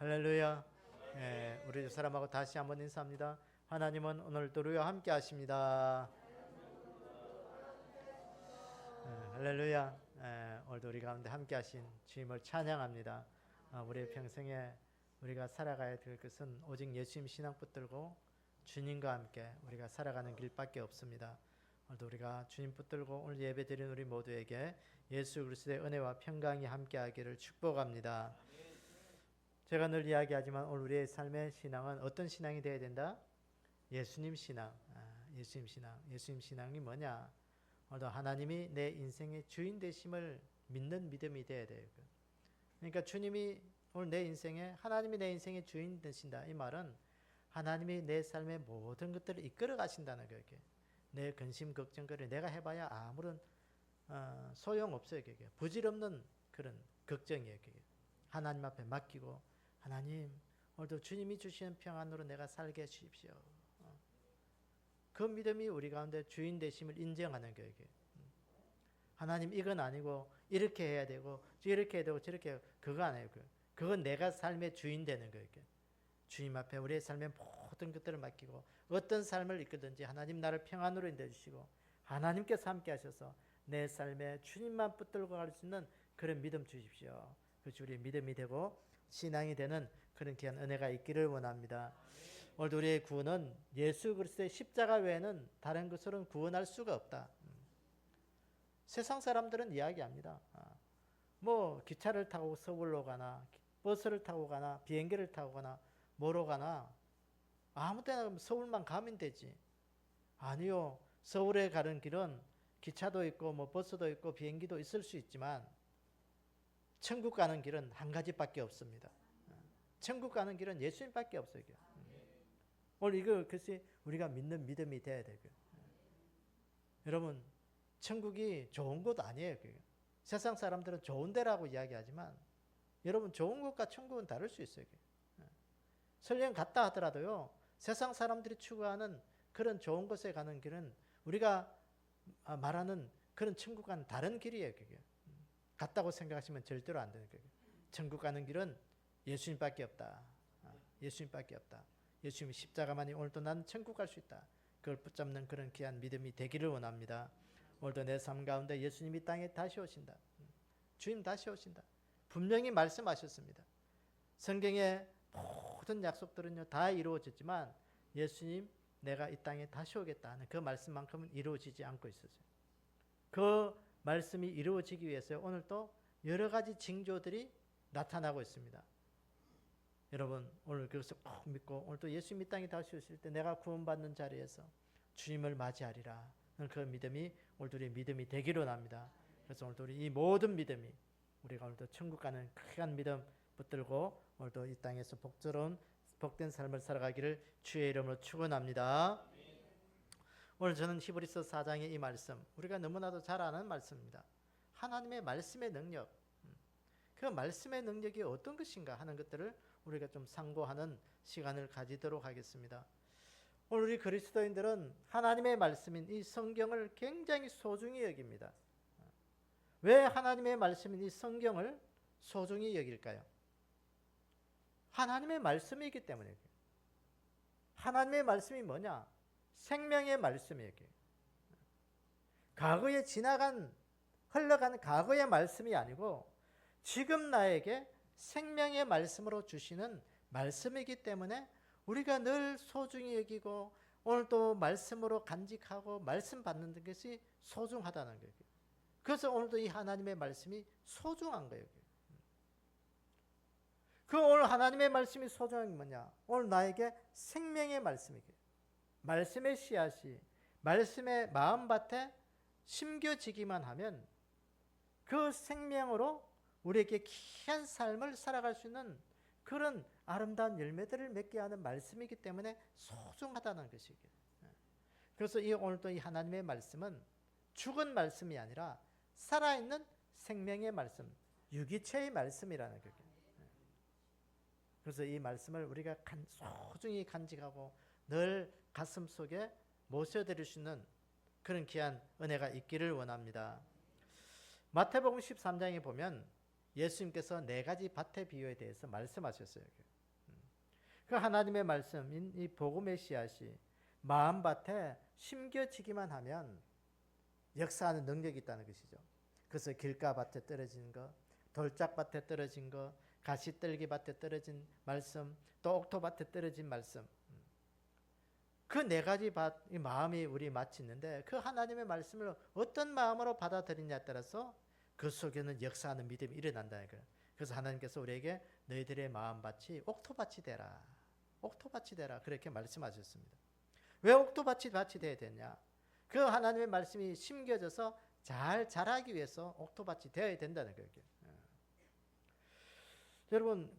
할렐루야. 예, 우리 집 사람하고 다시 한번 인사합니다. 하나님은 오늘도 우리와 함께 하십니다. 할렐루야. 오늘도 우리 가운데 함께 하신 주님을 찬양합니다. 우리의 평생에 우리가 살아가야 될 것은 오직 예수님 신앙 붙들고 주님과 함께 우리가 살아가는 길밖에 없습니다. 오늘도 우리가 주님 붙들고 오늘 예배 드리는 우리 모두에게 예수 그리스도의 은혜와 평강이 함께하기를 축복합니다. 제가 늘 이야기하지만 오늘 우리의 삶의 신앙은 어떤 신앙이 되어야 된다? 예수님 신앙. 예수님 신앙. 예수님 신앙이 뭐냐? 오늘도 하나님이 내 인생의 주인 되심을 믿는 믿음이 되어야 돼요. 그러니까 주님이 오늘 내 인생에 하나님이 내 인생의 주인 되신다. 이 말은 하나님이 내 삶의 모든 것들을 이끌어 가신다는 거예요. 내 근심 걱정거리 내가 해봐야 아무런 소용없어요. 부질없는 그런 걱정이에요. 하나님 앞에 맡기고 하나님 오늘도 주님이 주시는 평안으로 내가 살게 해주십시오. 그 믿음이 우리 가운데 주인 되심을 인정하는 거예요. 하나님 이건 아니고 이렇게 해야 되고 이렇게 해야 되고 저렇게 해야 되고 그거 아니에요. 그건 내가 삶의 주인 되는 거예요. 주님 앞에 우리의 삶의 모든 것들을 맡기고 어떤 삶을 이끌든지 하나님 나를 평안으로 인도해주시고 하나님께서 함께 하셔서 내 삶에 주님만 붙들고 갈 수 있는 그런 믿음 주십시오. 그것이 우리의 믿음이 되고 신앙이 되는 그런 귀한 은혜가 있기를 원합니다. 오늘 우리의 구원은 예수 그리스도의 십자가 외에는 다른 것으로는 구원할 수가 없다. 세상 사람들은 이야기합니다. 뭐 기차를 타고 서울로 가나 버스를 타고 가나 비행기를 타고 가나 뭐로 가나 아무 때나 서울만 가면 되지. 아니요. 서울에 가는 길은 기차도 있고 뭐 버스도 있고 비행기도 있을 수 있지만 천국 가는 길은 한 가지밖에 없습니다. 천국 가는 길은 예수님밖에 없어요. 오늘 그것이 우리가 믿는 믿음이 돼야 돼요. 여러분 천국이 좋은 곳 아니에요. 세상 사람들은 좋은 데라고 이야기하지만 여러분 좋은 곳과 천국은 다를 수 있어요. 설령 갔다 하더라도요. 세상 사람들이 추구하는 그런 좋은 곳에 가는 길은 우리가 말하는 그런 천국과는 다른 길이에요. 그게. 같다고 생각하시면 절대로 안 되는 거예요. 천국 가는 길은 예수님밖에 없다. 예수님밖에 없다. 예수님이 십자가만이 오늘도 나는 천국 갈 수 있다. 그걸 붙잡는 그런 귀한 믿음이 되기를 원합니다. 오늘도 내 삶 가운데 예수님이 땅에 다시 오신다. 주님 다시 오신다. 분명히 말씀하셨습니다. 성경의 모든 약속들은요 다 이루어졌지만 예수님 내가 이 땅에 다시 오겠다 하는 그 말씀만큼은 이루어지지 않고 있었어요. 그 말씀이 이루어지기 위해서 오늘 또 여러 가지 징조들이 나타나고 있습니다. 여러분 오늘 그것을 꼭 믿고 오늘 또 예수님이 땅에 다시 오실 때 내가 구원받는 자리에서 주님을 맞이하리라. 그 믿음이 오늘 우리의 믿음이 되기로 합니다. 그래서 오늘 우리 이 모든 믿음이 우리가 오늘도 천국 가는 큰 믿음 붙들고 오늘도 이 땅에서 복스러운 복된 삶을 살아가기를 주의 이름으로 축원합니다. 오늘 저는 히브리서 4장의 이 말씀 우리가 너무나도 잘 아는 말씀입니다. 하나님의 말씀의 능력 그 말씀의 능력이 어떤 것인가 하는 것들을 우리가 좀 상고하는 시간을 가지도록 하겠습니다. 오늘 우리 그리스도인들은 하나님의 말씀인 이 성경을 굉장히 소중히 여깁니다. 왜 하나님의 말씀인 이 성경을 소중히 여길까요? 하나님의 말씀이기 때문에. 하나님의 말씀이 뭐냐? 생명의 말씀이에요. 과거에 흘러간 과거의 말씀이 아니고 지금 나에게 생명의 말씀으로 주시는 말씀이기 때문에 우리가 늘 소중히 여기고 오늘 또 말씀으로 간직하고 말씀 받는 것이 소중하다는 거예요. 그래서 오늘도 이 하나님의 말씀이 소중한 거예요. 그 오늘 하나님의 말씀이 소중한 게 뭐냐? 오늘 나에게 생명의 말씀이에요. 말씀의 씨앗이 말씀의 마음밭에 심겨지기만 하면 그 생명으로 우리에게 귀한 삶을 살아갈 수 있는 그런 아름다운 열매들을 맺게 하는 말씀이기 때문에 소중하다는 것이에요. 그래서 오늘도 이 하나님의 말씀은 죽은 말씀이 아니라 살아있는 생명의 말씀, 유기체의 말씀이라는 거예요. 그래서 이 말씀을 우리가 소중히 간직하고 늘 가슴 속에 모셔드릴 수 있는 그런 귀한 은혜가 있기를 원합니다. 마태복음 13장에 보면 예수님께서 네 가지 밭의 비유에 대해서 말씀하셨어요. 그 하나님의 말씀인 이 복음의 씨앗이 마음밭에 심겨지기만 하면 역사하는 능력이 있다는 것이죠. 그래서 길가밭에 떨어진 거, 돌짝밭에 떨어진 거, 가시떨기밭에 떨어진 말씀, 또 옥토밭에 떨어진 말씀, 그 네 가지 마음이 우리 마치 있는데, 그 하나님의 말씀을 어떤 마음으로 받아들이냐에 따라서 그 속에는 역사하는 믿음이 일어난다는 거예요. 그래서 하나님께서 우리에게 너희들의 마음밭이 옥토밭이 되라, 옥토밭이 되라, 그렇게 말씀하셨습니다. 왜 옥토밭이 돼야 되냐? 그 하나님의 말씀이 심겨져서 잘 자라기 위해서 옥토밭이 되어야 된다는 거예요. 여러분,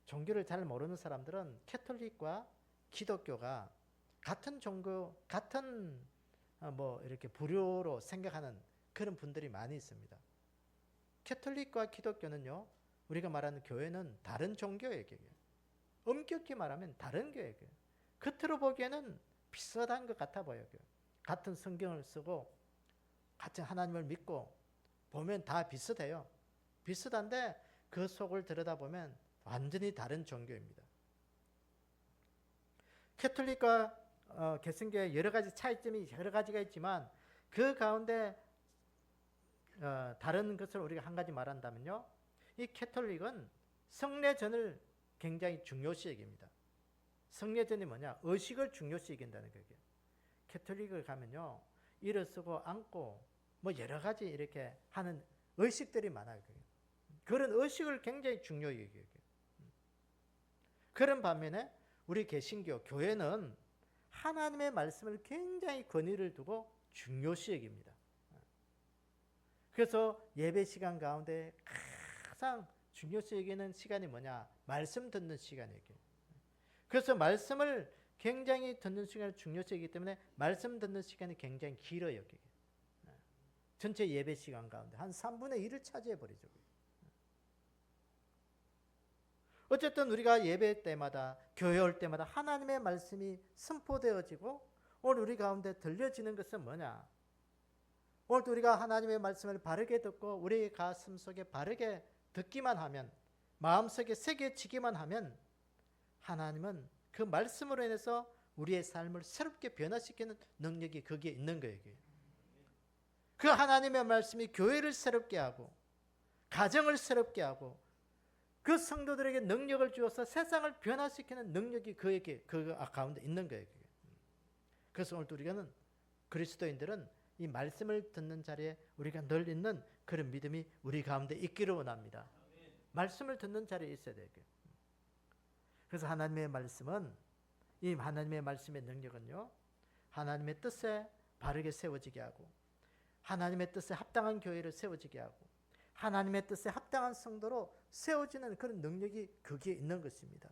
종교를 잘 모르는 사람들은 캐톨릭과 기독교가 같은 종교, 같은 이렇게 부류로 생각하는 그런 분들이 많이 있습니다. 캐톨릭과 기독교는요, 우리가 말하는 교회는 다른 종교예요. 엄격히 말하면 다른 교회예요. 겉으로 보기에는 비슷한 것 같아 보여요. 같은 성경을 쓰고 같은 하나님을 믿고 보면 다 비슷해요. 비슷한데 그 속을 들여다보면 완전히 다른 종교입니다. 캐톨릭과 개신교의 여러 가지 차이점이 여러 가지가 있지만 그 가운데 다른 것을 우리가 한 가지 말한다면요, 이 캐톨릭은 성례전을 굉장히 중요시 여깁니다. 성례전이 뭐냐? 의식을 중요시 여긴다는 거예요. 캐톨릭을 가면요, 일어서고 앉고 여러 가지 이렇게 하는 의식들이 많아요. 그런 의식을 굉장히 중요히 여겨요. 그런 반면에 우리 개신교 교회는 하나님의 말씀을 굉장히 권위를 두고 중요시 여깁니다. 그래서 예배 시간 가운데 가장 중요시 여기는 시간이 뭐냐? 말씀 듣는 시간이에요. 그래서 말씀을 굉장히 듣는 시간을 중요시 여기기 때문에 말씀 듣는 시간이 굉장히 길어요. 전체 예배 시간 가운데 한 3분의 1을 차지해버리죠. 어쨌든 우리가 예배 때마다, 교회 올 때마다 하나님의 말씀이 선포되어지고 오늘 우리 가운데 들려지는 것은 뭐냐? 오늘 우리가 하나님의 말씀을 바르게 듣고 우리 가슴 속에 바르게 듣기만 하면, 마음속에 새겨지기만 하면 하나님은 그 말씀으로 인해서 우리의 삶을 새롭게 변화시키는 능력이 거기에 있는 거예요. 그 하나님의 말씀이 교회를 새롭게 하고 가정을 새롭게 하고 그 성도들에게 능력을 주어서 세상을 변화시키는 능력이 그 가운데 있는 거예요. 그래서 오늘 우리가는 그리스도인들은 이 말씀을 듣는 자리에 우리가 늘 있는 그런 믿음이 우리 가운데 있기를 원합니다. 말씀을 듣는 자리에 있어야 돼요. 그래서 하나님의 말씀은, 이 하나님의 말씀의 능력은요, 하나님의 뜻에 바르게 세워지게 하고 하나님의 뜻에 합당한 교회를 세워지게 하고 하나님의 뜻에 합당한 성도로 세워지는 그런 능력이 거기에 있는 것입니다.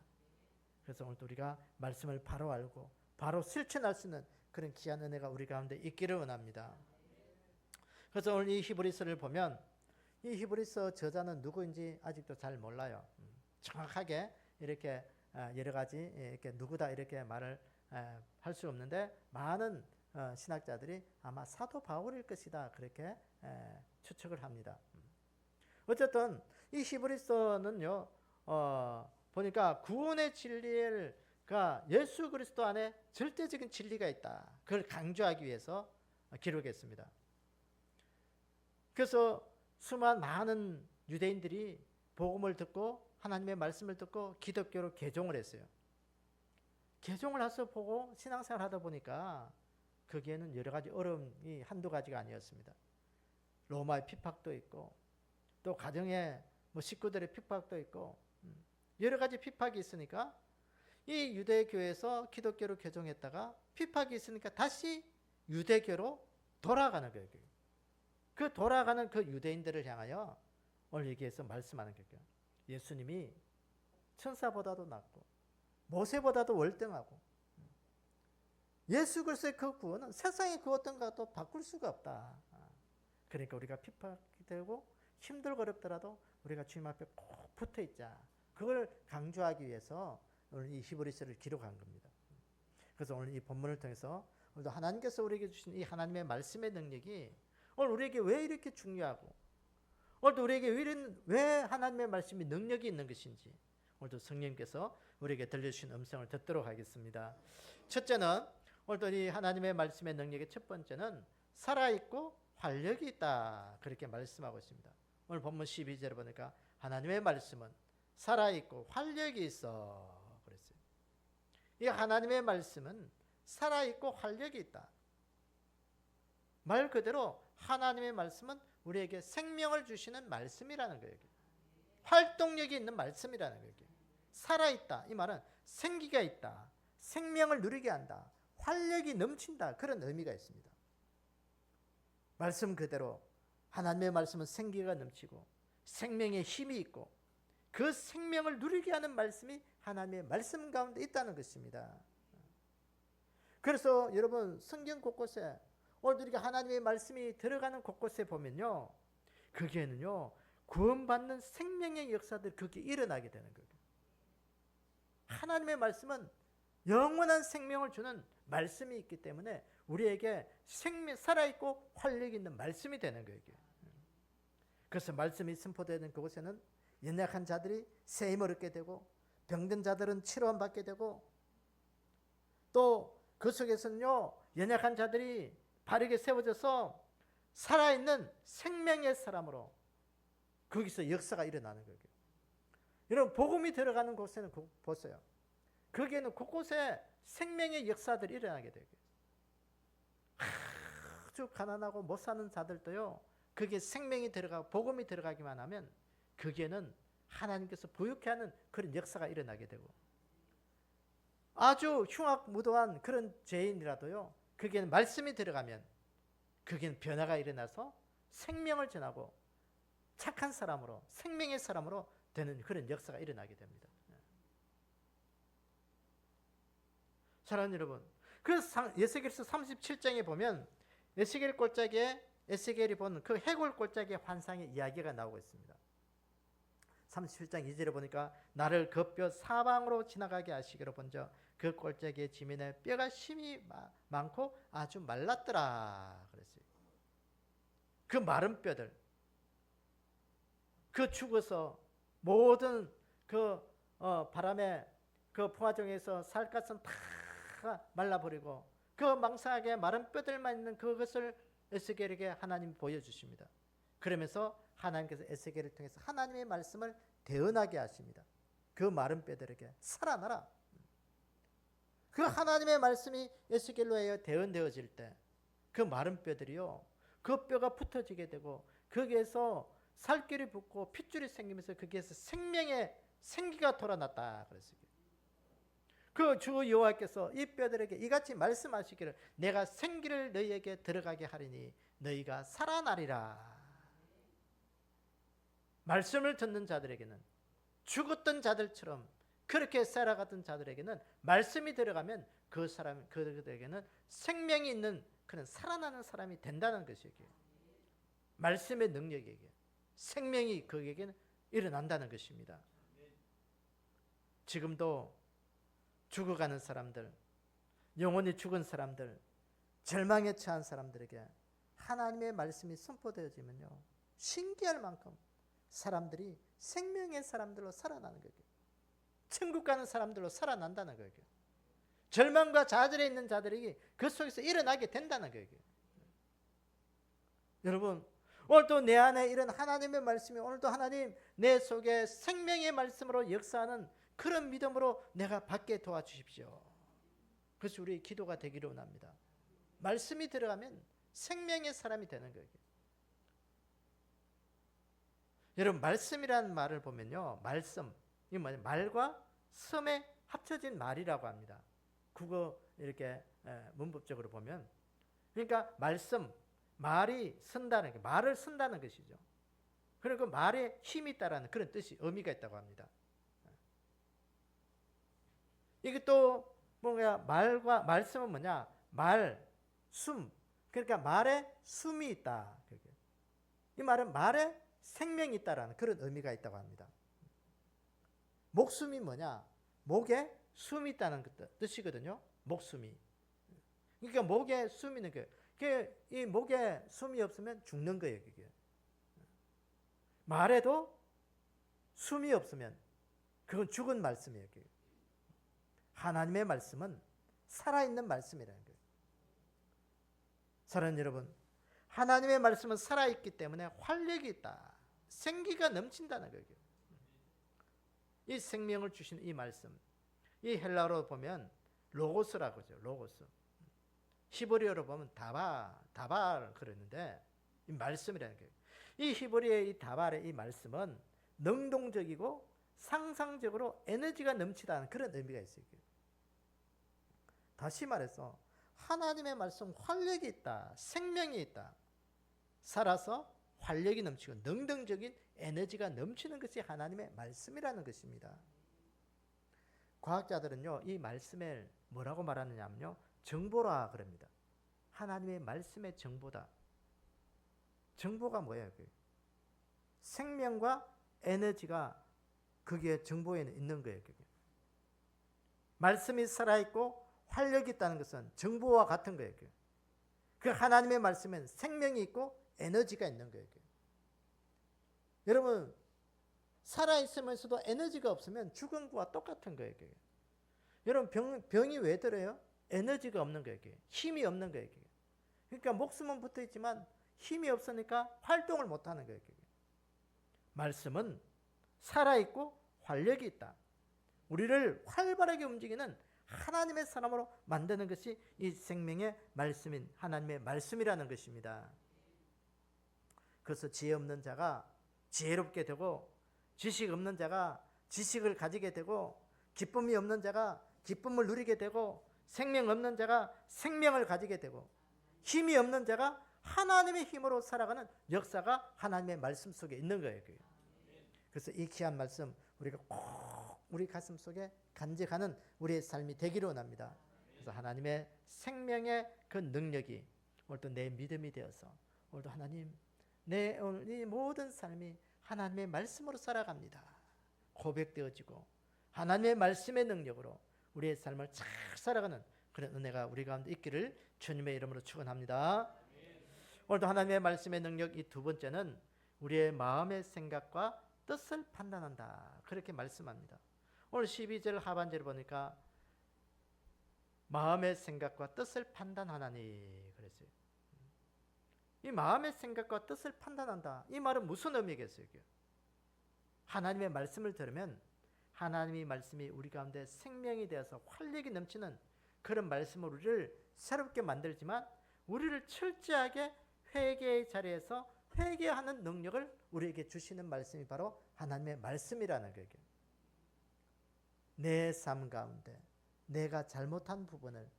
그래서 오늘 우리가 말씀을 바로 알고 바로 실천할 수 있는 그런 귀한 은혜가 우리 가운데 있기를 원합니다. 그래서 오늘 이 히브리서를 보면 이 히브리서 저자는 누구인지 아직도 잘 몰라요. 정확하게 이렇게 여러 가지 이렇게 누구다 이렇게 말을 할 수 없는데 많은 신학자들이 아마 사도 바울일 것이다 그렇게 추측을 합니다. 어쨌든 이 히브리서는요, 보니까 구원의 진리가 예수 그리스도 안에 절대적인 진리가 있다, 그걸 강조하기 위해서 기록했습니다. 그래서 많은 유대인들이 복음을 듣고 하나님의 말씀을 듣고 기독교로 개종을 했어요. 개종을 해서 보고 신앙생활 하다 보니까 거기에는 여러 가지 어려움이 한두 가지가 아니었습니다. 로마의 핍박도 있고 또 가정의 식구들의 핍박도 있고 여러 가지 핍박이 있으니까 이 유대교에서 기독교로 개종했다가 핍박이 있으니까 다시 유대교로 돌아가는 거예요. 그 돌아가는 그 유대인들을 향하여 오늘 여기에서 말씀하는 거예요. 예수님이 천사보다도 낫고 모세보다도 월등하고 예수 그리스도의 그 구원은 세상의 그 어떤 것도 바꿀 수가 없다. 그러니까 우리가 핍박이 되고 힘들고 어렵더라도 우리가 주님 앞에 꼭 붙어 있자. 그걸 강조하기 위해서 오늘 이 히브리서를 기록한 겁니다. 그래서 오늘 이 본문을 통해서 오늘도 하나님께서 우리에게 주신 이 하나님의 말씀의 능력이 오늘 우리에게 왜 이렇게 중요하고 오늘도 우리에게 왜 하나님의 말씀이 능력이 있는 것인지 오늘도 성령님께서 우리에게 들려주신 음성을 듣도록 하겠습니다. 첫째는 오늘도 이 하나님의 말씀의 능력의 첫 번째는 살아있고 활력이 있다, 그렇게 말씀하고 있습니다. 오늘 본문 12절에 보니까 하나님의 말씀은 살아있고 활력이 있어 그랬어요. 이 하나님의 말씀은 살아있고 활력이 있다. 말 그대로 하나님의 말씀은 우리에게 생명을 주시는 말씀이라는 거예요. 활동력이 있는 말씀이라는 거예요. 살아있다, 이 말은 생기가 있다, 생명을 누리게 한다, 활력이 넘친다, 그런 의미가 있습니다. 말씀 그대로 하나님의 말씀은 생기가 넘치고 생명의 힘이 있고 그 생명을 누리게 하는 말씀이 하나님의 말씀 가운데 있다는 것입니다. 그래서 여러분 성경 곳곳에 오늘 우리가 하나님의 말씀이 들어가는 곳곳에 보면요, 거기에는요 구원받는 생명의 역사들이 거기에 일어나게 되는 거예요. 하나님의 말씀은 영원한 생명을 주는 말씀이 있기 때문에 우리에게 살아있고 활력이 있는 말씀이 되는 거예요. 그래서 말씀이 선포되는 그곳에는 연약한 자들이 새 힘을 얻게 되고 병든 자들은 치료함 받게 되고 또 그 속에서는요 연약한 자들이 바르게 세워져서 살아있는 생명의 사람으로 거기서 역사가 일어나는 거예요. 여러분 복음이 들어가는 곳에는 보세요. 거기에는 곳곳에 생명의 역사들이 일어나게 되고 아주 가난하고 못 사는 자들도요 거기에 생명이 들어가고 복음이 들어가기만 하면 거기에는 하나님께서 부유케 하는 그런 역사가 일어나게 되고 아주 흉악무도한 그런 죄인이라도요 거기에는 말씀이 들어가면 거기에는 변화가 일어나서 생명을 전하고 착한 사람으로 생명의 사람으로 되는 그런 역사가 일어나게 됩니다. 사랑하는 여러분, 그래서 에스겔서 37장에 보면 에스겔 골짜기에 에스겔이 본 그 해골 골짜기의 환상의 이야기가 나오고 있습니다. 37장 2절에 보니까 나를 그 뼈 사방으로 지나가게 하시기로 본저 그 골짜기의 지면에 뼈가 심이 많고 아주 말랐더라 그랬어요. 그 마른 뼈들, 그 죽어서 모든 그 바람에 그 풍화종에서 살갗은 다 말라버리고 그 망상하게 마른 뼈들만 있는 그것을 에스겔에게 하나님이 보여주십니다. 그러면서 하나님께서 에스겔을 통해서 하나님의 말씀을 대언하게 하십니다. 그 마른 뼈들에게 살아나라. 그 하나님의 말씀이 에스겔로 하여 대언되어질 때 그 마른 뼈들이요 그 뼈가 붙어지게 되고 거기에서 살결이 붙고 핏줄이 생기면서 거기에서 생명의 생기가 돌아났다 그랬어요. 그 주 여호와께서 이 뼈들에게 이같이 말씀하시기를 내가 생기를 너희에게 들어가게 하리니 너희가 살아나리라. 말씀을 듣는 자들에게는 죽었던 자들처럼 그렇게 살아가던 자들에게는 말씀이 들어가면 그 사람 그들에게는 생명이 있는 그런 살아나는 사람이 된다는 것이에요. 말씀의 능력에게 생명이 그에게는 일어난다는 것입니다. 지금도 죽어가는 사람들, 영혼이 죽은 사람들, 절망에 처한 사람들에게 하나님의 말씀이 선포되어지면요 신기할 만큼 사람들이 생명의 사람들로 살아나는 거예요. 천국 가는 사람들로 살아난다는 거예요. 절망과 좌절에 있는 자들이 그 속에서 일어나게 된다는 거예요. 여러분 오늘도 내 안에 이런 하나님의 말씀이 오늘도 하나님 내 속에 생명의 말씀으로 역사하는 그런 믿음으로 내가 받게 도와주십시오. 그래서 우리 기도가 되기를 원합니다. 말씀이 들어가면 생명의 사람이 되는 거예요. 여러분 말씀이라는 말을 보면요 말씀 이 뭐냐 말과 섬에 합쳐진 말이라고 합니다. 국어 이렇게 문법적으로 보면 그러니까 말씀 말이 쓴다는 게 말을 쓴다는 것이죠. 그리고 말에 힘이 있다라는 그런 뜻이 의미가 있다고 합니다. 이게 또 뭐냐 말과 말씀은 뭐냐 말, 숨 그러니까 말에 숨이 있다. 이 말은 말에 생명이 있다라는 그런 의미가 있다고 합니다. 목숨이 뭐냐 목에 숨이 있다는 뜻이거든요. 목숨이 그러니까 목에 숨이 있는 거예요. 이 목에 숨이 없으면 죽는 거예요. 그게. 말에도 숨이 없으면 그건 죽은 말씀이에요. 하나님의 말씀은 살아있는 말씀이라는 거예요. 사랑하는 여러분, 하나님의 말씀은 살아있기 때문에 활력이 있다. 생기가 넘친다는 거예요. 이 생명을 주신 이 말씀, 이 헬라어로 보면 로고스라고 하죠. 로고스. 히브리어로 보면 다발 그러는데 이 말씀이라는 거예요. 이 히브리어의 이 다발의 이 말씀은 능동적이고 상상적으로 에너지가 넘치다는 그런 의미가 있어요. 다시 말해서 하나님의 말씀 활력이 있다. 생명이 있다. 살아서 활력이 넘치고 능동적인 에너지가 넘치는 것이 하나님의 말씀이라는 것입니다. 과학자들은요, 이 말씀을 뭐라고 말하느냐면요, 정보라 그럽니다. 하나님의 말씀의 정보다. 정보가 뭐예요? 생명과 에너지가 그게 정보에 있는 거예요. 그게. 말씀이 살아있고 활력이 있다는 것은 정보와 같은 거예요. 그 하나님의 말씀엔 생명이 있고 에너지가 있는 거예요. 여러분, 살아있으면서도 에너지가 없으면 죽은 거와 똑같은 거예요. 여러분, 병이 왜 들어요? 에너지가 없는 거예요. 힘이 없는 거예요. 그러니까 목숨은 붙어 있지만 힘이 없으니까 활동을 못 하는 거예요. 말씀은 살아있고 활력이 있다. 우리를 활발하게 움직이는 하나님의 사람으로 만드는 것이 이 생명의 말씀인 하나님의 말씀이라는 것입니다. 그래서 지혜 없는 자가 지혜롭게 되고, 지식 없는 자가 지식을 가지게 되고, 기쁨이 없는 자가 기쁨을 누리게 되고, 생명 없는 자가 생명을 가지게 되고, 힘이 없는 자가 하나님의 힘으로 살아가는 역사가 하나님의 말씀 속에 있는 거예요. 그래서 이 귀한 말씀 우리가 꼭 우리 가슴 속에 간직하는 우리의 삶이 되기를 원합니다. 그래서 하나님의 생명의 그 능력이 오늘도 내 믿음이 되어서, 오늘도 하나님, 내 오늘 이 모든 삶이 하나님의 말씀으로 살아갑니다. 고백되어지고 하나님의 말씀의 능력으로 우리의 삶을 잘 살아가는 그런 은혜가 우리 가운데 있기를 주님의 이름으로 축원합니다. 오늘도 하나님의 말씀의 능력, 이 두 번째는 우리의 마음의 생각과 뜻을 판단한다. 그렇게 말씀합니다. 오늘 12절 하반절을 보니까 마음의 생각과 뜻을 판단하나니 그랬어요. 이 마음의 생각과 뜻을 판단한다. 이 말은 무슨 의미겠어요? 하나님의 말씀을 들으면 하나님의 말씀이 우리 가운데 생명이 되어서 활력이 넘치는 그런 말씀으로 우리를 새롭게 만들지만, 우리를 철저하게 회개의 자리에서 회개하는 능력을 우리에게 주시는 말씀이 바로 하나님의 말씀이라는 거예요. 내 삶 가운데 내가 잘못한 부분을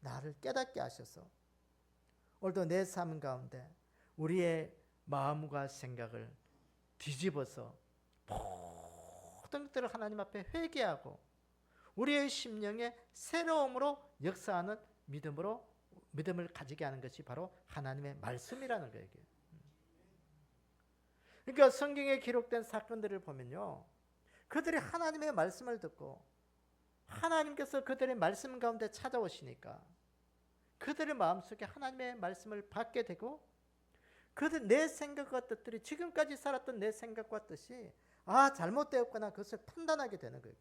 나를 깨닫게 하셔서, 오늘도 내 삶 가운데 우리의 마음과 생각을 뒤집어서 모든 것들을 하나님 앞에 회개하고 우리의 심령에 새로움으로 역사하는 믿음을 가지게 하는 것이 바로 하나님의 말씀이라는 거예요. 그러니까 성경에 기록된 사건들을 보면요, 그들이 하나님의 말씀을 듣고 하나님께서 그들의 말씀 가운데 찾아오시니까 그들의 마음속에 하나님의 말씀을 받게 되고, 그들 내 생각과 뜻들이 지금까지 살았던 내 생각과 뜻이 잘못되었구나, 그것을 판단하게 되는 거예요.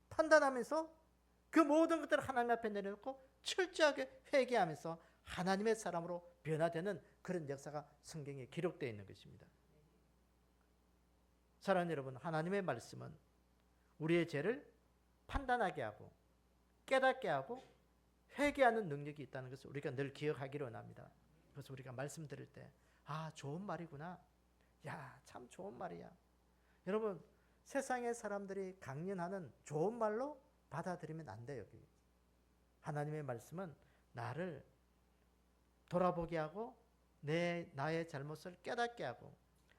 판단하면서 그 모든 것들을 하나님 앞에 내려놓고 철저하게 회개하면서 하나님의 사람으로 변화되는 그런 역사가 성경에 기록되어 있는 것입니다. 사랑하는 여러분, 하나님의 말씀은 우리의 죄를 판단하게 하고 깨닫게 하고 회개하는 능력이 있다는 것을 우리가 늘 기억하기를 원합니다. 그래서 우리가 말씀 들을 때 좋은 말이구나, 야, 참 좋은 말이야. 여러분, 세상의 사람들이 강연하는 좋은 말로 받아들이면 안 돼요. 하나님의 말씀은 나를 돌아보게 하고 나의 잘못을 깨닫게 하고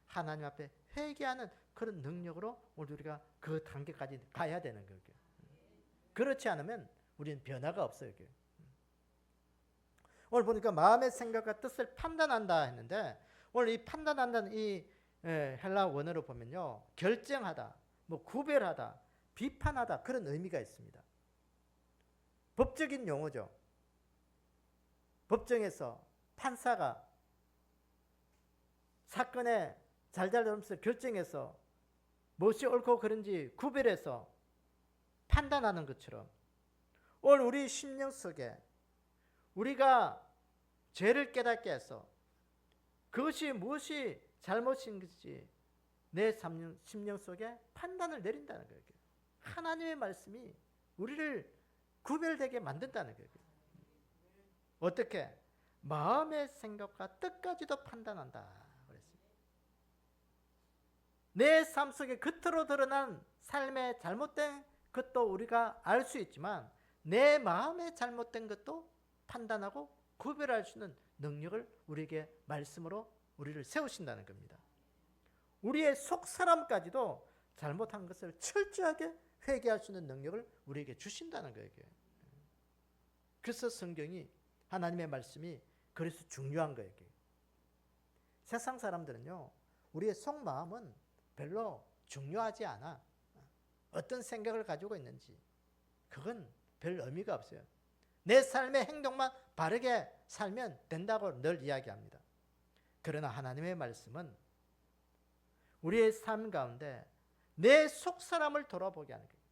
하나님 앞에 회개하는 그런 능력으로 우리가 그 단계까지 가야 되는 거예요. 그렇지 않으면 우리는 변화가 없어요. 오늘 보니까 마음의 생각과 뜻을 판단한다 했는데, 오늘 이 판단한다는 이 헬라 원어로 보면요, 결정하다, 구별하다, 비판하다, 그런 의미가 있습니다. 법적인 용어죠. 법정에서 판사가 사건의 잘잘못을 결정해서 무엇이 옳고 그른지 구별해서 판단하는 것처럼 오늘 우리 심령 속에 우리가 죄를 깨닫게 해서 그것이 무엇이 잘못인지 내 심령 속에 판단을 내린다는 거예요. 하나님의 말씀이 우리를 구별되게 만든다는 거예요. 어떻게? 마음의 생각과 뜻까지도 판단한다 그랬습니다. 내 삶 속에 겉으로 드러난 삶의 잘못된 것도 우리가 알 수 있지만 내 마음의 잘못된 것도 판단하고 구별할 수 있는 능력을 우리에게 말씀으로 우리를 세우신다는 겁니다. 우리의 속 사람까지도 잘못한 것을 철저하게 회개할 수 있는 능력을 우리에게 주신다는 거예요. 그래서 성경이 하나님의 말씀이 그래서 중요한 거예요. 세상 사람들은요, 우리의 속마음은 별로 중요하지 않아. 어떤 생각을 가지고 있는지 그건 별 의미가 없어요. 내 삶의 행동만 바르게 살면 된다고 늘 이야기합니다. 그러나 하나님의 말씀은 우리의 삶 가운데 내 속 사람을 돌아보게 하는 거예요.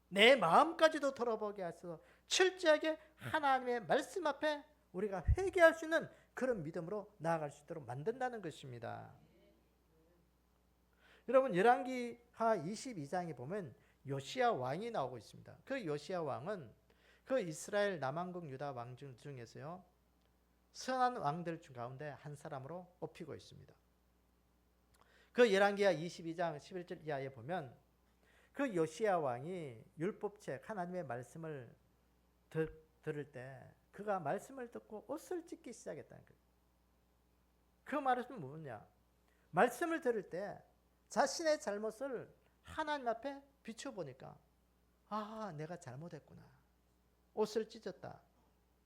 내 마음까지도 돌아보게 해서 철저하게 하나님의 말씀 앞에 우리가 회개할 수 있는 그런 믿음으로 나아갈 수 있도록 만든다는 것입니다. 여러분 열왕기하 22장에 보면 요시야 왕이 나오고 있습니다. 그 요시야 왕은 그 이스라엘 남왕국 유다 왕 중에서요 선한 왕들 가운데 한 사람으로 꼽히고 있습니다. 그 열왕기하 22장 11절 이하에 보면 그 요시야 왕이 율법책 하나님의 말씀을 들을 때 그가 말씀을 듣고 옷을 찢기 시작했다는 거예요. 그 말은 뭐냐? 말씀을 들을 때 자신의 잘못을 하나님 앞에 비춰보니까 아, 내가 잘못했구나. 옷을 찢었다.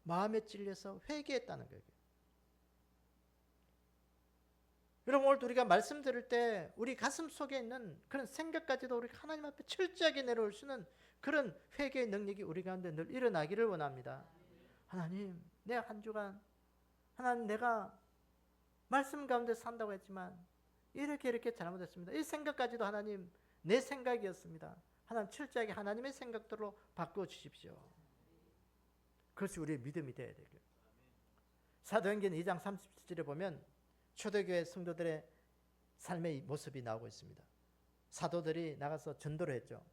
마음에 찔려서 회개했다는 거예요. 여러분 오늘 우리가 말씀 들을 때 우리 가슴 속에 있는 그런 생각까지도 우리 하나님 앞에 철저하게 내려올 수 있는 그런 회개의 능력이 우리 가운데 늘 일어나기를 원합니다. 하나님, 내 한 주간 하나님 내가 말씀 가운데 산다고 했지만 이렇게 잘못했습니다. 이 생각까지도 하나님 내 생각이었습니다. 하나님 철저하게 하나님의 생각대로 바꾸어 주십시오. 그것이 우리의 믿음이 되어야 되고요. 사도행전 2장 37절에 보면 초대교회 성도들의 삶의 모습이 나오고 있습니다. 사도들이 나가서 전도를 했죠.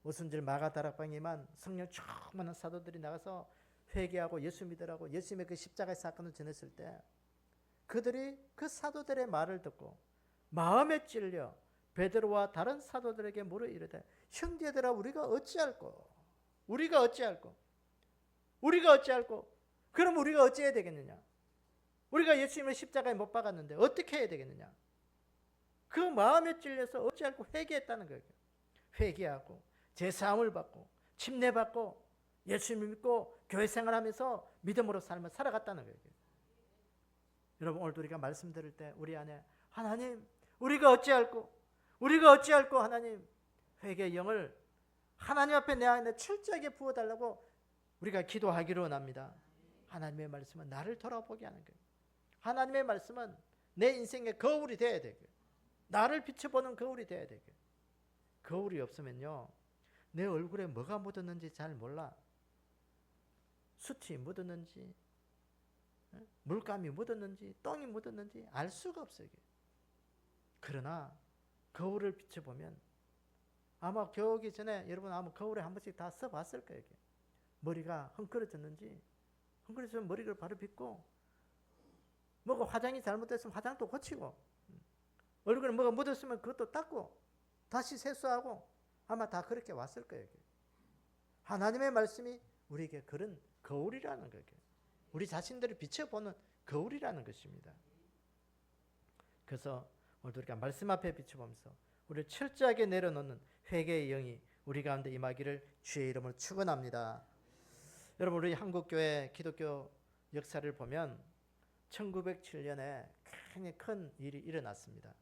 오순절 마가다락방에만 성령 충만한 사도들이 나가서 회개하고 예수 믿으라고 예수님의 그 십자가의 사건을 전했을 때 그들이 그 사도들의 말을 듣고 마음에 찔려 베드로와 다른 사도들에게 물어 이르되 형제들아 우리가 어찌할꼬? 그럼 우리가 어찌해야 되겠느냐? 우리가 예수님을 십자가에 못 박았는데 어떻게 해야 되겠느냐? 그 마음에 찔려서 어찌할꼬 회개했다는 거예요. 회개하고 제사함을 받고 침례받고 예수님을 믿고 교회 생활하면서 믿음으로 삶을 살아갔다는 거예요. 여러분 오늘도 우리가 말씀 들을 때 우리 안에 하나님 우리가 어찌할꼬 하나님 회개의 영을 하나님 앞에 내 안에 철저하게 부어달라고 우리가 기도하기로 원합니다. 하나님의 말씀은 나를 돌아보게 하는 거예요. 하나님의 말씀은 내 인생의 거울이 되어야 되고요. 나를 비춰보는 거울이 되어야 되고요. 거울이 없으면요 내 얼굴에 뭐가 묻었는지 잘 몰라. 숯이 묻었는지 물감이 묻었는지 똥이 묻었는지 알 수가 없어요. 그러나 거울을 비춰보면 아마 겨우기 전에 여러분 아마 거울에 한 번씩 다 써봤을 거예요. 머리가 헝클어졌는지 헝클어지면 머리를 바로 빗고 뭐가 화장이 잘못됐으면 화장도 고치고 얼굴에 뭐가 묻었으면 그것도 닦고 다시 세수하고 아마 다 그렇게 왔을 거예요. 하나님의 말씀이 우리에게 그런 거울이라는 거예요. 우리 자신들을 비춰보는 거울이라는 것입니다. 그래서 오늘 우리가 말씀 앞에 비춰보면서 우리를 철저하게 내려놓는 회개의 영이 우리 가운데 임하기를 주의 이름으로 축원합니다. 여러분 우리 한국교회 기독교 역사를 보면 1907년에 굉장히 큰 일이 일어났습니다.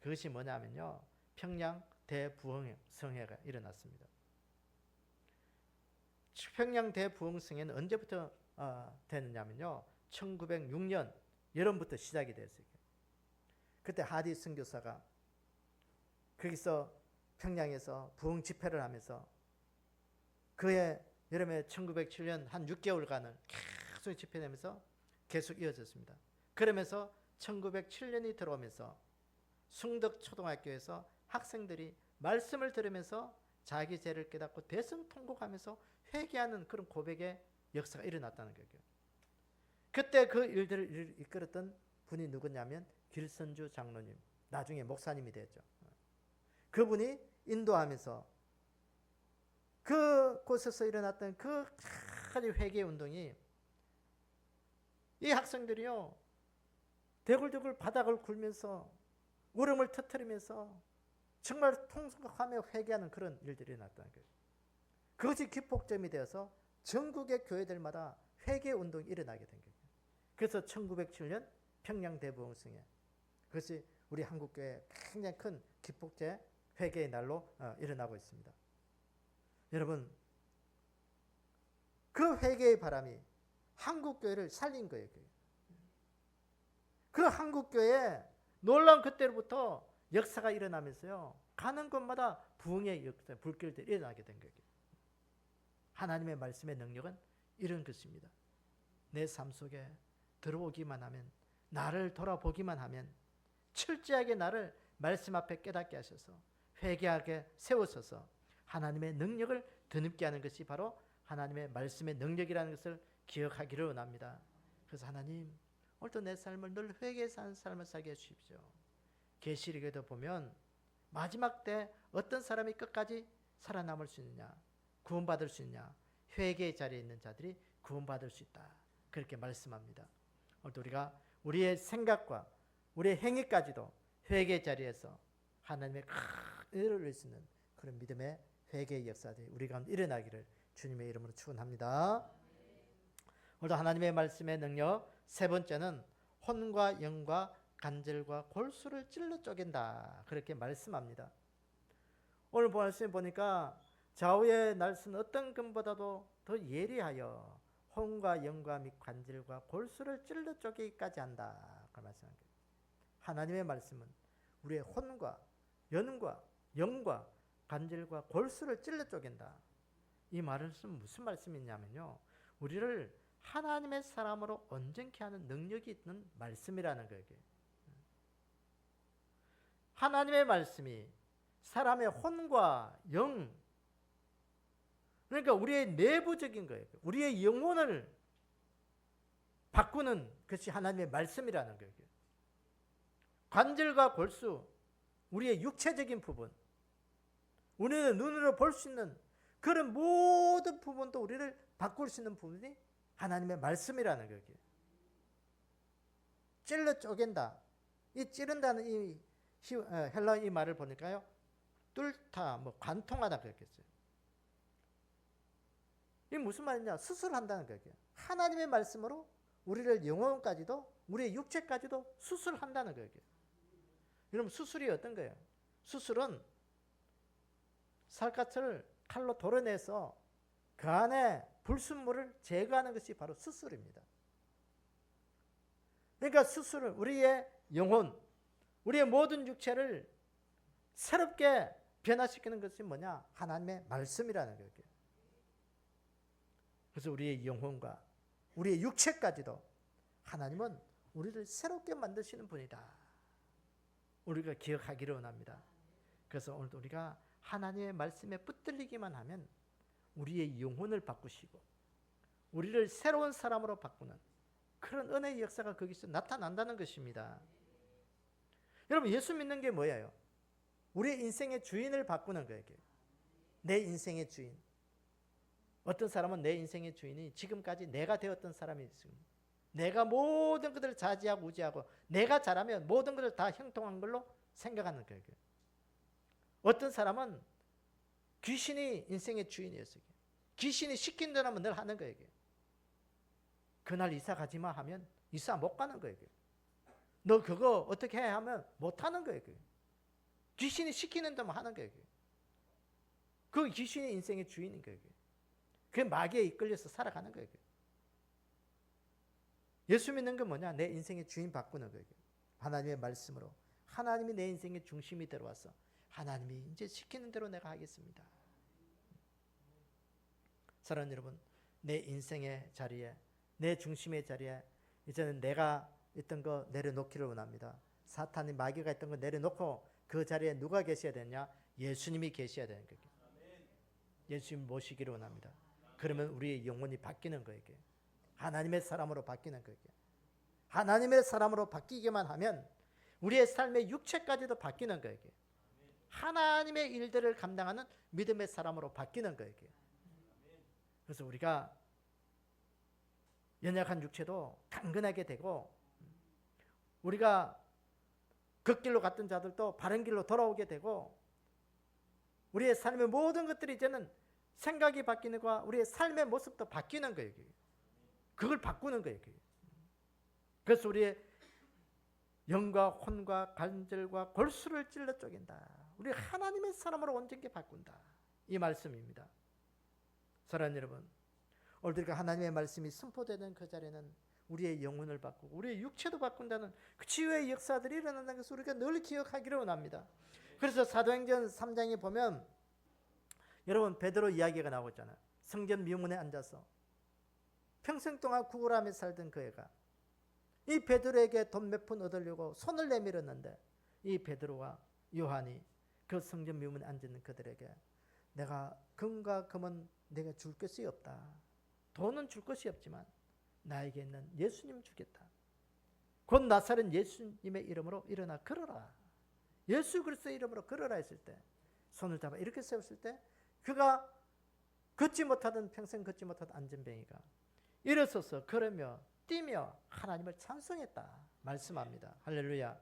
그것이 뭐냐면요 평양 대부흥성회가 일어났습니다. 평양 대부흥성회는 언제부터 되느냐면요 1906년 여름부터 시작이 됐어요. 그때 하디 선교사가 거기서 평양에서 부흥 집회를 하면서 그해 여름에 1907년 한 6개월간을 계속 집회되면서 계속 이어졌습니다. 그러면서 1907년이 들어오면서 숭덕초등학교에서 학생들이 말씀을 들으면서 자기 죄를 깨닫고 대성통곡하면서 회개하는 그런 고백의 역사가 일어났다는 거예요. 그때 그 일들을 이끌었던 분이 누구냐면 길선주 장로님, 나중에 목사님이 됐죠. 그분이 인도하면서 그곳에서 일어났던 그 가지 회개 운동이 이 학생들이요 대굴대굴 바닥을 굴면서 울음을 터뜨리면서 정말 통곡하며 회개하는 그런 일들이 일어났다는 거예요. 그것이 기폭점이 되어서 전국의 교회들마다 회개 운동이 일어나게 된 거예요. 그래서 1907년 평양 대부흥성회, 그것이 우리 한국교회에 굉장히 큰 기폭제 회개의 날로 일어나고 있습니다. 여러분, 그 회개의 바람이 한국교회를 살린 거예요. 그 한국교회에 놀라운 그때로부터 역사가 일어나면서요, 가는 곳마다 부흥의 역사, 불길들이 일어나게 된 거예요. 하나님의 말씀의 능력은 이런 것입니다. 내 삶 속에 들어오기만 하면, 나를 돌아보기만 하면 철저하게 나를 말씀 앞에 깨닫게 하셔서 회개하게 세우셔서 하나님의 능력을 드높게 하는 것이 바로 하나님의 말씀의 능력이라는 것을 기억하기를 원합니다. 그래서 하나님, 오늘도 내 삶을 늘 회개해서 사는 삶을 살게 해주십시오. 계시록에도 보면 마지막 때 어떤 사람이 끝까지 살아남을 수 있느냐, 구원받을 수 있느냐, 회개의 자리에 있는 자들이 구원받을 수 있다, 그렇게 말씀합니다. 오늘도 우리가 우리의 생각과 우리의 행위까지도 회개의 자리에서 하나님의 큰 은혜를 누릴 수 있는 그런 믿음의 회개의 역사들이 우리 가운데 일어나기를 주님의 이름으로 축원합니다. 오늘도 하나님의 말씀의 능력, 세 번째는 혼과 영과 간절과 골수를 찔러 쪼갠다, 그렇게 말씀합니다. 오늘 말씀에 보니까 좌우의 날선 어떤 금보다도 더 예리하여 혼과 영과 및 관절과 골수를 찔러 쪼개기까지 한다, 그 말씀합니다. 하나님의 말씀은 우리의 혼과 영과 관절과 골수를 찔러 쪼갠다. 이 말은 무슨 말씀이냐면요, 우리를 하나님의 사람으로 온전케 하는 능력이 있는 말씀이라는 거예요. 하나님의 말씀이 사람의 혼과 영, 그러니까 우리의 내부적인 거예요. 우리의 영혼을 바꾸는 것이 하나님의 말씀이라는 거예요. 관절과 골수, 우리의 육체적인 부분, 우리는 눈으로 볼 수 있는 그런 모든 부분도 우리를 바꿀 수 있는 부분이 하나님의 말씀이라는 거예요. 찔러 쪼갠다. 이 찌른다는 이 헬라어 이 말을 보니까요, 뚫다, 관통하다 그랬겠어요. 이게 무슨 말이냐? 수술한다는 거예요. 하나님의 말씀으로 우리를 영혼까지도, 우리의 육체까지도 수술한다는 거예요. 여러분, 수술이 어떤 거예요? 수술은 살갗을 칼로 도려내서 그 안에 불순물을 제거하는 것이 바로 수술입니다. 그러니까 수술은 우리의 영혼, 우리의 모든 육체를 새롭게 변화시키는 것이 뭐냐? 하나님의 말씀이라는 거예요. 그래서 우리의 영혼과 우리의 육체까지도 하나님은 우리를 새롭게 만드시는 분이다, 우리가 기억하기를 원합니다. 그래서 오늘도 우리가 하나님의 말씀에 붙들리기만 하면 우리의 영혼을 바꾸시고 우리를 새로운 사람으로 바꾸는 그런 은혜의 역사가 거기서 나타난다는 것입니다. 여러분, 예수 믿는 게 뭐예요? 우리의 인생의 주인을 바꾸는 거예요. 내 인생의 주인. 어떤 사람은 내 인생의 주인이 지금까지 내가 되었던 사람이 있습니다. 내가 모든 것들을 자지하고 우지하고 내가 잘하면 모든 것을 다 형통한 걸로 생각하는 거예요. 어떤 사람은 귀신이 인생의 주인이었어요. 귀신이 시킨 대로 하면 늘 하는 거예요. 그날 이사 가지 마 하면 이사 못 가는 거예요. 너 그거 어떻게 해 하면 못 하는 거예요. 귀신이 시키는 대로 하는 거예요. 그 귀신이 인생의 주인인 거예요. 그 마귀에 이끌려서 살아가는 거예요. 예수 믿는 건 뭐냐? 내 인생의 주인 바꾸는 거예요. 하나님의 말씀으로 하나님이 내 인생의 중심이 들어와서 하나님이 이제 시키는 대로 내가 하겠습니다. 사랑하는 여러분, 내 인생의 자리에, 내 중심의 자리에 이제는 내가 있던 거 내려놓기를 원합니다. 사탄이, 마귀가 있던 거 내려놓고 그 자리에 누가 계셔야 되냐? 예수님이 계셔야 되는 거예요. 예수님 모시기를 원합니다. 그러면 우리의 영혼이 바뀌는 거예요. 하나님의 사람으로 바뀌는 거예요. 하나님의 사람으로 바뀌기만 하면 우리의 삶의 육체까지도 바뀌는 거예요. 하나님의 일들을 감당하는 믿음의 사람으로 바뀌는 거예요. 그래서 우리가 연약한 육체도 강건하게 되고, 우리가 그 길로 갔던 자들도 바른 길로 돌아오게 되고, 우리의 삶의 모든 것들이 이제는 생각이 바뀌는 거와 우리의 삶의 모습도 바뀌는 거예요. 그걸 바꾸는 거예요. 그래서 우리의 영과 혼과 관절과 골수를 찔러 쪼갠다. 우리 하나님의 사람으로 온전히 바꾼다. 이 말씀입니다. 사랑하는 여러분, 오늘 우리가 하나님의 말씀이 선포되는 그 자리에는 우리의 영혼을 바꾸고 우리의 육체도 바꾼다는 그 치유의 역사들이 일어난다는 것을 우리가 늘 기억하기를 원합니다. 그래서 사도행전 3장에 보면 여러분 베드로 이야기가 나오고 있잖아요. 성전 미문에 앉아서 평생 동안 구걸하며 살던 그 애가 이 베드로에게 돈 몇 푼 얻으려고 손을 내밀었는데, 이 베드로와 요한이 그 성전 미문에 앉은 그들에게 내가 금과 금은 내가 줄 것이 없다. 돈은 줄 것이 없지만 나에게 있는 예수님 주겠다. 곧 나사렛 예수님의 이름으로 일어나 걸어라. 예수 그리스도의 이름으로 걸어라 했을 때, 손을 잡아 이렇게 세웠을 때 그가 걷지 못하던, 평생 걷지 못하던 안전뱅이가 일어서서 걸으며 뛰며 하나님을 찬송했다 말씀합니다. 할렐루야.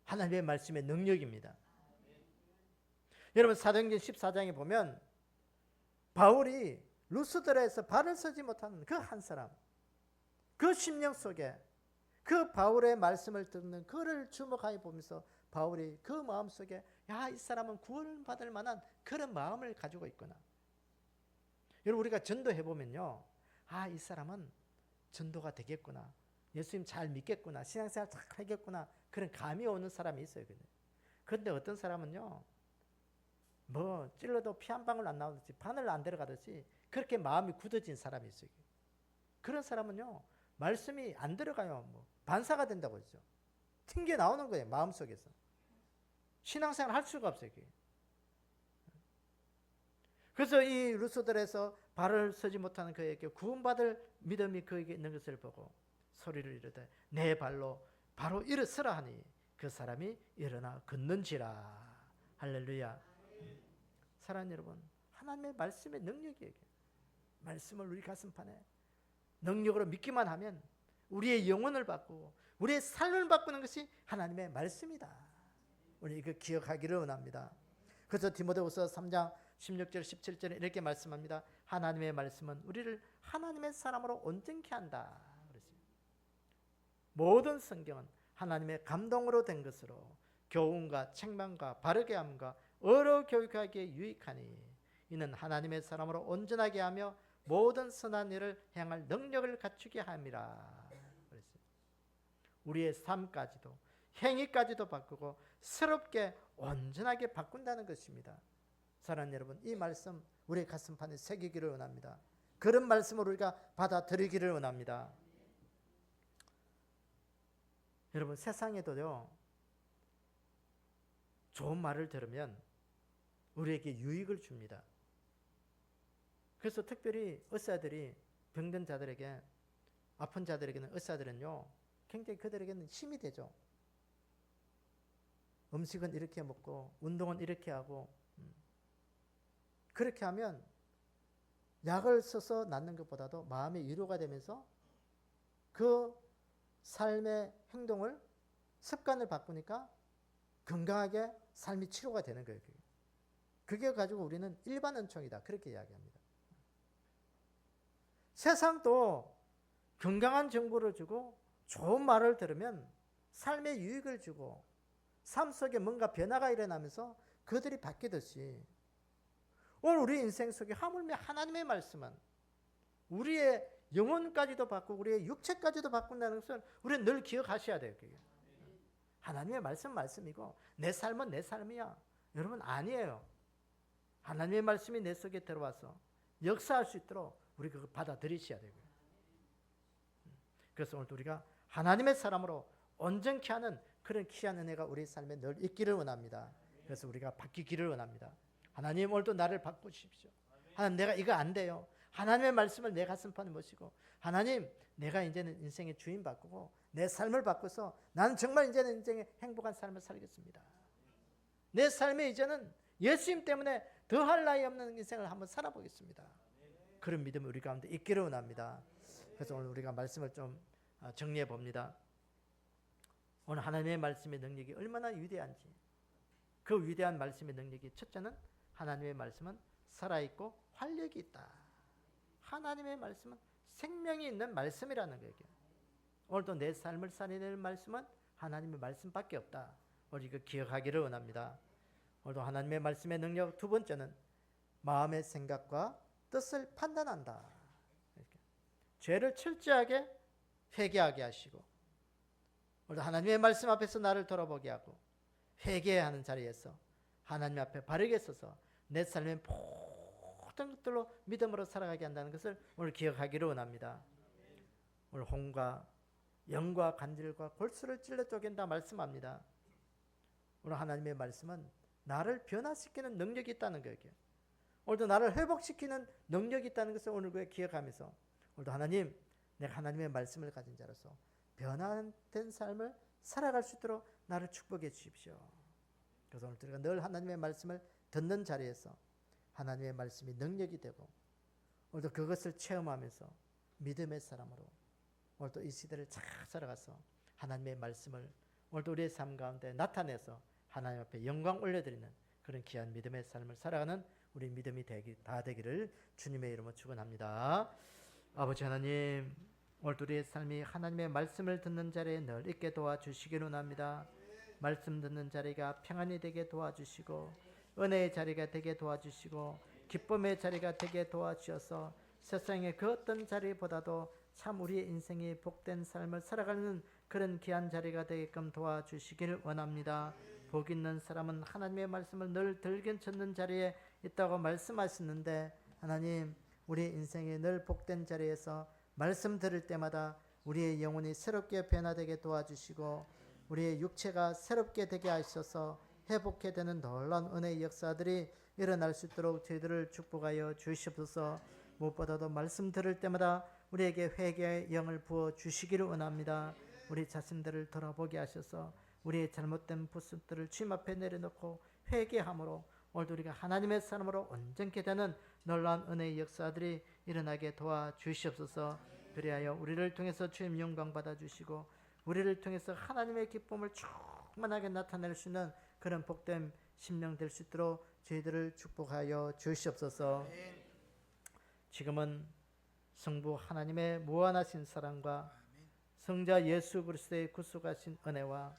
하나님의 말씀의 능력입니다. 여러분 사도행전 14장에 보면 바울이 루스드라에서 발을 서지 못하는 그 한 사람, 그 심령 속에 그 바울의 말씀을 듣는 그를 주목하여 보면서 바울이 그 마음 속에 야, 이 사람은 구원받을 만한 그런 마음을 가지고 있구나. 여러분 우리가 전도해 보면요, 아, 이 사람은 전도가 되겠구나, 예수님 잘 믿겠구나, 신앙생활 잘 하겠구나, 그런 감이 오는 사람이 있어요. 그런데 어떤 사람은요, 뭐 찔러도 피 한 방울 안 나오듯이 바늘 안 들어가듯이 그렇게 마음이 굳어진 사람이 있어요. 그런 사람은요 말씀이 안 들어가요. 뭐 반사가 된다고 했죠. 튕겨 나오는 거예요. 마음속에서 신앙생활 할 수가 없어요. 그래서 이 루스들에서 발을 서지 못하는 그에게 구원받을 믿음이 그에게 있는 것을 보고 소리를 이르되 내 발로 바로 일어서라 하니 그 사람이 일어나 걷는지라. 할렐루야. 사랑하는 여러분, 하나님의 말씀의 능력이에요. 말씀을 우리 가슴판에 능력으로 믿기만 하면 우리의 영혼을 바꾸고 우리의 삶을 바꾸는 것이 하나님의 말씀이다. 우리 이거 기억하기를 원합니다. 그래서 디모데후서 3장 16절 17절에 이렇게 말씀합니다. 하나님의 말씀은 우리를 하나님의 사람으로 온전케 한다. 모든 성경은 하나님의 감동으로 된 것으로 교훈과 책망과 바르게 함과 어로 교육하기에 유익하니 이는 하나님의 사람으로 온전하게 하며 모든 선한 일을 행할 능력을 갖추게 함이라. 우리의 삶까지도 행위까지도 바꾸고 새롭게 온전하게 바꾼다는 것입니다. 사랑하는 여러분, 이 말씀 우리의 가슴판에 새기기를 원합니다. 그런 말씀을 우리가 받아들이기를 원합니다. 여러분, 세상에도요 좋은 말을 들으면 우리에게 유익을 줍니다. 그래서 특별히 의사들이 병든 자들에게, 아픈 자들에게는 의사들은요 굉장히 그들에게는 힘이 되죠. 음식은 이렇게 먹고 운동은 이렇게 하고, 그렇게 하면 약을 써서 낫는 것보다도 마음의 위로가 되면서 그 삶의 행동을, 습관을 바꾸니까 건강하게 삶이 치료가 되는 거예요. 그게 가지고 우리는 일반 은총이다, 그렇게 이야기합니다. 세상도 건강한 정보를 주고 좋은 말을 들으면 삶의 유익을 주고 삶 속에 뭔가 변화가 일어나면서 그들이 바뀌듯이 오늘 우리 인생 속에 하물며 하나님의 말씀은 우리의 영혼까지도 바꾸고 우리의 육체까지도 바꾼다는 것을 우리는 늘 기억하셔야 돼요. 하나님의 말씀 말씀이고 내 삶은 내 삶이야. 여러분 아니에요. 하나님의 말씀이 내 속에 들어와서 역사할 수 있도록 우리 그걸 받아들이셔야 되고요. 그래서 오늘 우리가 하나님의 사람으로 온전케 하는 그런 귀한 은혜가 우리 삶에 늘 있기를 원합니다. 그래서 우리가 바뀌기를 원합니다. 하나님 오늘도 나를 바꾸십시오. 하나님 내가 이거 안 돼요. 하나님의 말씀을 내 가슴판에 모시고 하나님 내가 이제는 인생의 주인 바꾸고 내 삶을 바꿔서 나는 정말 이제는 인생의 행복한 삶을 살겠습니다. 내 삶에 이제는 예수님 때문에 더할 나위 없는 인생을 한번 살아보겠습니다. 그런 믿음이 우리 가운데 있기를 원합니다. 그래서 오늘 우리가 말씀을 좀 정리해 봅니다. 오늘 하나님의 말씀의 능력이 얼마나 위대한지, 그 위대한 말씀의 능력이 첫째는 하나님의 말씀은 살아있고 활력이 있다. 하나님의 말씀은 생명이 있는 말씀이라는 거예요. 오늘도 내 삶을 살려낼 말씀은 하나님의 말씀밖에 없다. 우리 이거 기억하기를 원합니다. 오늘도 하나님의 말씀의 능력 두 번째는 마음의 생각과 뜻을 판단한다. 이렇게. 죄를 철저하게 회개하게 하시고 오늘도 하나님의 말씀 앞에서 나를 돌아보게 하고 회개하는 자리에서 하나님 앞에 바르게 서서 내 삶의 모든 것들로 믿음으로 살아가게 한다는 것을 오늘 기억하기를 원합니다. 오늘 홍과 영과 간질과 골수를 찔러 쪼갠다 말씀합니다. 오늘 하나님의 말씀은 나를 변화시키는 능력이 있다는 거예요. 오늘도 나를 회복시키는 능력이 있다는 것을 오늘 기억하면서 오늘도 하나님, 내가 하나님의 말씀을 가진 자로서 변화된 삶을 살아갈 수 있도록 나를 축복해 주십시오. 그래서 오늘 우리가 늘 하나님의 말씀을 듣는 자리에서 하나님의 말씀이 능력이 되고 오늘도 그것을 체험하면서 믿음의 사람으로 오늘도 이 시대를 잘 살아가서 하나님의 말씀을 오늘도 우리의 삶 가운데 나타내서 하나님 앞에 영광 올려드리는 그런 귀한 믿음의 삶을 살아가는 우리 믿음이 다 되기를 주님의 이름으로 축원합니다. 아버지 하나님, 오늘도 우리의 삶이 하나님의 말씀을 듣는 자리에 늘 있게 도와주시기를 원합니다. 말씀 듣는 자리가 평안이 되게 도와주시고 은혜의 자리가 되게 도와주시고 기쁨의 자리가 되게 도와주셔서 세상의 그 어떤 자리보다도 참 우리의 인생이 복된 삶을 살아가는 그런 귀한 자리가 되게끔 도와주시기를 원합니다. 복 있는 사람은 하나님의 말씀을 늘 들견 찾는 자리에 있다고 말씀하시는데 하나님, 우리의 인생이 늘 복된 자리에서 말씀 들을 때마다 우리의 영혼이 새롭게 변화되게 도와주시고 우리의 육체가 새롭게 되게 하셔서 회복해 되는 놀라운 은혜의 역사들이 일어날 수 있도록 저희들을 축복하여 주시옵소서. 무엇보다도 말씀 들을 때마다 우리에게 회개의 영을 부어 주시기를 원합니다. 우리 자신들을 돌아보게 하셔서 우리의 잘못된 부습들을 주님 앞에 내려놓고 회개함으로 오늘도 우리가 하나님의 사람으로 온전케 되는 놀라운 은혜의 역사들이 일어나게 도와주시옵소서. 그리하여 우리를 통해서 주님 영광 받아주시고 우리를 통해서 하나님의 기쁨을 충만하게 나타낼 수 있는 그런 복된 심령 될 수 있도록 저희들을 축복하여 주시옵소서. 지금은 성부 하나님의 무한하신 사랑과 성자 예수 그리스도의 구속하신 은혜와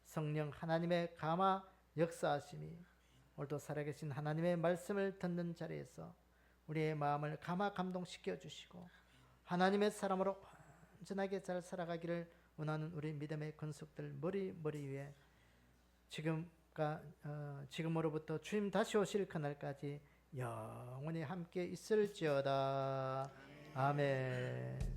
성령 하나님의 감화 역사하심이 오늘도 살아계신 하나님의 말씀을 듣는 자리에서 우리의 마음을 감화 감동시켜 주시고 하나님의 사람으로 온전하게 잘 살아가기를 원하는 우리 믿음의 권속들 머리 위에 지금으로부터 주님 다시 오실 그날까지 영원히 함께 있을지어다. 아멘.